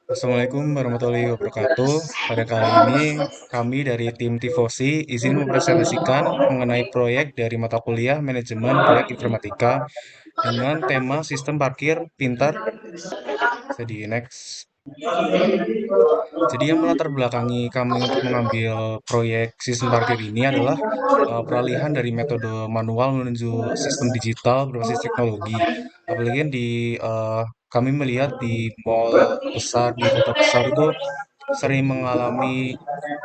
Assalamualaikum warahmatullahi wabarakatuh. Pada kali ini, kami dari tim Tifosi izin mempresentasikan mengenai proyek dari mata kuliah Manajemen Proyek Informatika dengan tema Sistem Parkir Pintar. Jadi, next. Jadi yang melatar belakangi kami untuk mengambil proyek sistem parkir ini adalah peralihan dari metode manual menuju sistem digital berbasis teknologi. Apalagi kan kami melihat di mall besar, di kota besar itu sering mengalami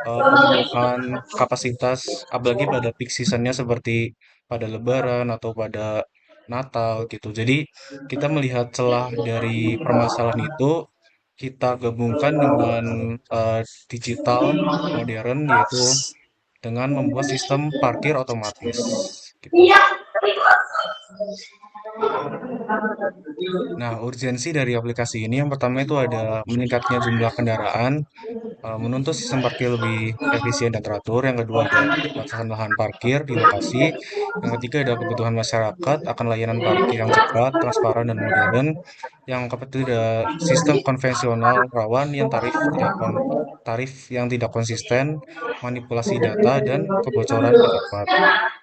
pemenuhan kapasitas, apalagi pada peak seasonnya seperti pada Lebaran atau pada Natal gitu. Jadi kita melihat celah dari permasalahan itu, kita gabungkan dengan digital modern, yaitu dengan membuat sistem parkir otomatis gitu. Nah, urgensi dari aplikasi ini yang pertama itu ada meningkatnya jumlah kendaraan, menuntut sistem parkir lebih efisien dan teratur. Yang kedua ada keterbatasan lahan parkir di lokasi. Yang ketiga ada kebutuhan masyarakat akan layanan parkir yang cepat, transparan, dan modern. Yang keempat itu ada sistem konvensional rawan yang tarif yang tidak konsisten, manipulasi data, dan kebocoran pejabat.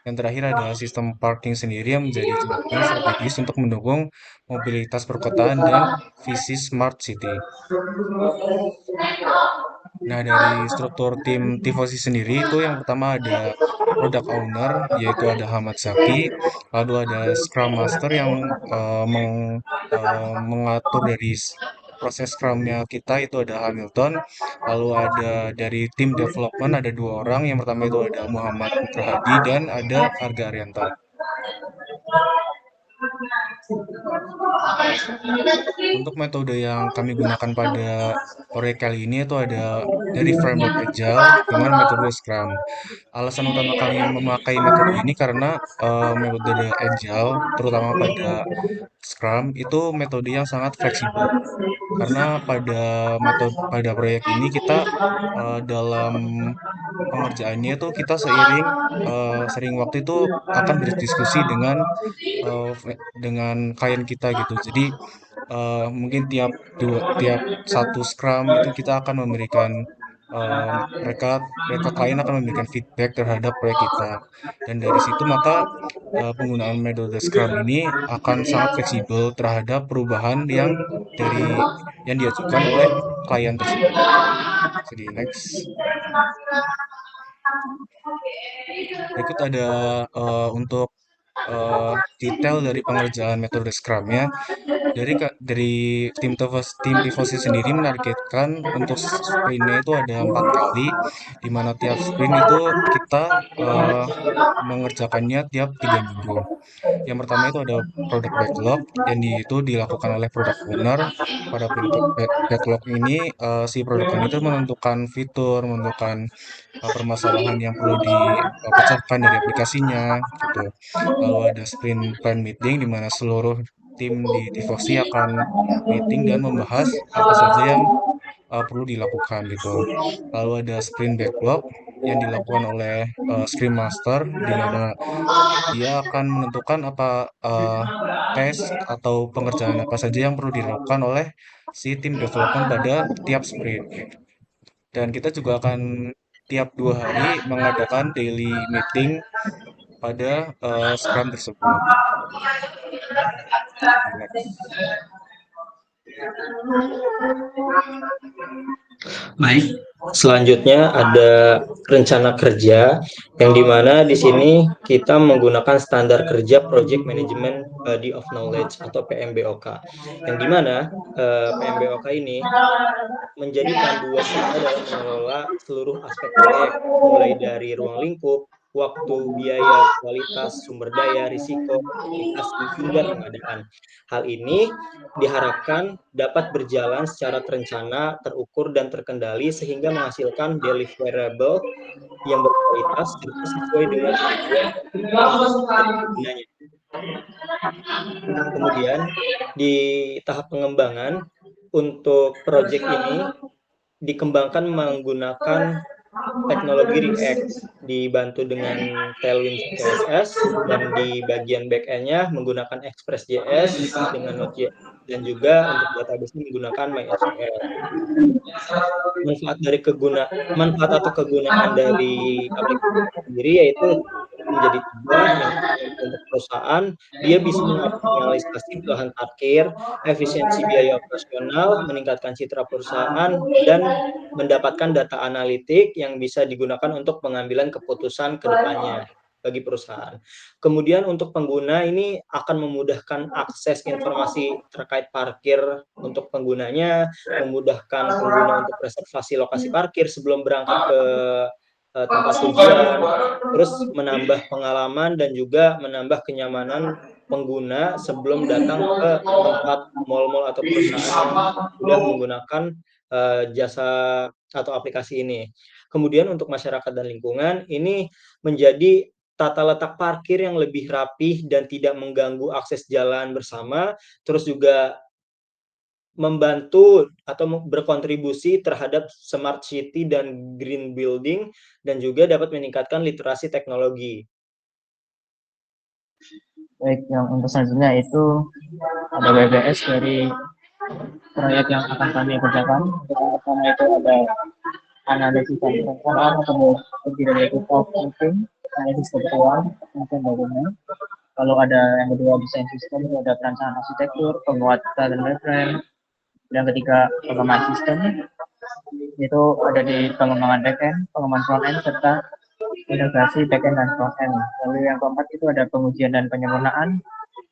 Yang terakhir ada sistem parking sendiri yang menjadi jembatan strategis untuk mendukung mobilitas perkotaan dan visi smart city. Nah, dari struktur tim Tifosi sendiri itu yang pertama ada product owner, yaitu ada Hamad Zaki, lalu ada Scrum Master yang mengatur dari proses Scrum-nya kita itu ada Hamilton, lalu ada dari tim development ada dua orang, yang pertama itu ada Muhammad Putra Hadi dan ada Arga Arianta. Untuk metode yang kami gunakan pada proyek kali ini itu ada dari framework Agile dengan metode Scrum. Alasan utama kami memakai metode ini karena metode Agile, terutama pada Scrum, itu metode yang sangat fleksibel. Karena pada proyek ini kita dalam pengerjaannya itu kita sering waktu itu akan berdiskusi dengan klien kita gitu. Jadi mungkin tiap satu scrum itu kita akan memberikan eh, mereka mereka klien akan memberikan feedback terhadap proyek kita. Dan dari situ maka penggunaan metode scrum ini akan sangat fleksibel terhadap perubahan yang diajukan oleh klien tersebut. Jadi next. Berikut ada untuk detail dari pengerjaan metode Scrum-nya. Dari tim Tifosi sendiri menargetkan untuk sprintnya itu ada 4 kali, di mana tiap sprint itu kita eh, mengerjakannya tiap 3 minggu. Yang pertama itu ada product backlog yang itu dilakukan oleh product owner. Pada backlog ini si product owner itu menentukan fitur, menentukan permasalahan yang perlu dipecahkan dari aplikasinya gitu. Lalu ada sprint plan meeting di mana seluruh tim di Tifosi akan meeting dan membahas apa saja yang perlu dilakukan gitu. Lalu ada sprint backlog yang dilakukan oleh Scrum Master di mana dia akan menentukan apa tes atau pengerjaan apa saja yang perlu dilakukan oleh si tim development pada tiap sprint. Dan kita juga akan tiap 2 hari mengadakan daily meeting pada Scrum tersebut. Next. Baik, selanjutnya ada rencana kerja yang dimana di sini kita menggunakan standar kerja Project Management Body of Knowledge atau PMBOK, yang dimana PMBOK ini menjadi panduan kita dalam mengelola seluruh aspek proyek, mulai dari ruang lingkup, waktu, biaya, kualitas, sumber daya, risiko, aplikasi, hingga pengadaan. Hal ini diharapkan dapat berjalan secara terencana, terukur, dan terkendali sehingga menghasilkan deliverable yang berkualitas serta sesuai dengan tujuan dan gunanya. Kemudian di tahap pengembangan untuk proyek ini dikembangkan menggunakan teknologi React dibantu dengan Tailwind CSS, dan di bagian back-end-nya menggunakan Express.js dengan Node.js, dan juga untuk database menggunakan MySQL. Manfaat atau kegunaan dari aplikasi sendiri yaitu menjadi 3. Yang pertama untuk perusahaan, dia bisa mengoptimalisasi lahan parkir, efisiensi biaya operasional, meningkatkan citra perusahaan, dan mendapatkan data analitik yang bisa digunakan untuk pengambilan keputusan ke depannya bagi perusahaan. Kemudian untuk pengguna ini akan memudahkan akses informasi terkait parkir untuk penggunanya, memudahkan pengguna untuk reservasi lokasi parkir sebelum berangkat ke tempat tujuan, terus menambah pengalaman dan juga menambah kenyamanan pengguna sebelum datang ke tempat mal-mal atau perusahaan yang sudah menggunakan jasa atau aplikasi ini. Kemudian untuk masyarakat dan lingkungan, ini menjadi tata letak parkir yang lebih rapih dan tidak mengganggu akses jalan bersama, terus juga membantu atau berkontribusi terhadap smart city dan green building, dan juga dapat meningkatkan literasi teknologi. Baik, yang untuk selanjutnya itu ada WBS dari proyek yang akan kami kerjakan. Yang pertama itu ada analisis dan perencanaan, kemudian terdiri dari meeting, analisis kebutuhan, mungkin dokumen. Lalu ada yang kedua desain sistem, itu ada perencanaan arsitektur, penguatan dan reference. Yang ketiga pengembangan sistem, itu ada di pengembangan backend, pengembangan frontend, serta integrasi backend dan frontend. Lalu yang keempat itu ada pengujian dan penyempurnaan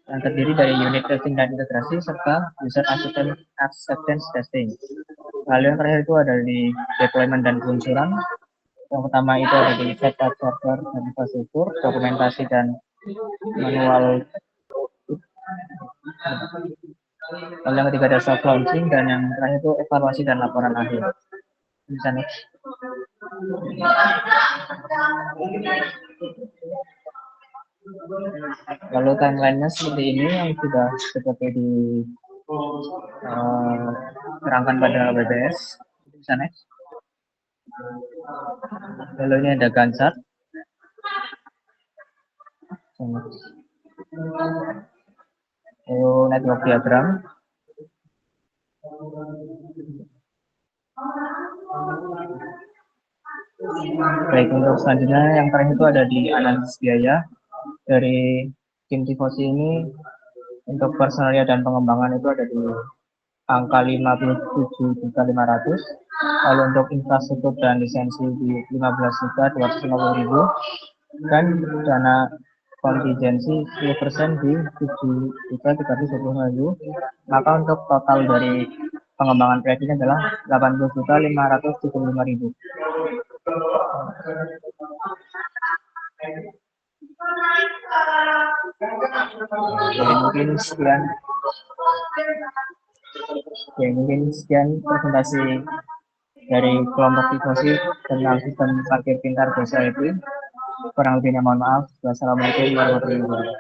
yang terdiri dari unit testing dan integrasi serta user acceptance testing. Lalu yang terakhir itu ada di deployment dan peluncuran. Yang pertama itu ada di setup server dan infrastruktur, dokumentasi dan manual. Lalu yang ketiga ada soft launching, dan yang terakhir itu evaluasi dan laporan akhir. Bisa next. Lalu timelinenya seperti ini yang sudah seperti di terangkan pada WBS. Bisa next. Lalu ini ada Gantt chart. Lalu network diagram. Baik, untuk selanjutnya yang terakhir itu ada di analisis biaya. Dari tim Tifosi ini untuk personalia dan pengembangan itu ada di angka 57.500.000. Lalu untuk infrastruktur dan lisensi di 15.250.000, dan dana kontingensi 10% di 7.320.000. Maka untuk total dari pengembangan proyek ini adalah 80.575.000. Mungkin sekian presentasi dari kelompok Tifosi tentang sistem parkir pintar desa itu. Kurang lebihnya mohon maaf. Wassalamualaikum warahmatullahi wabarakatuh.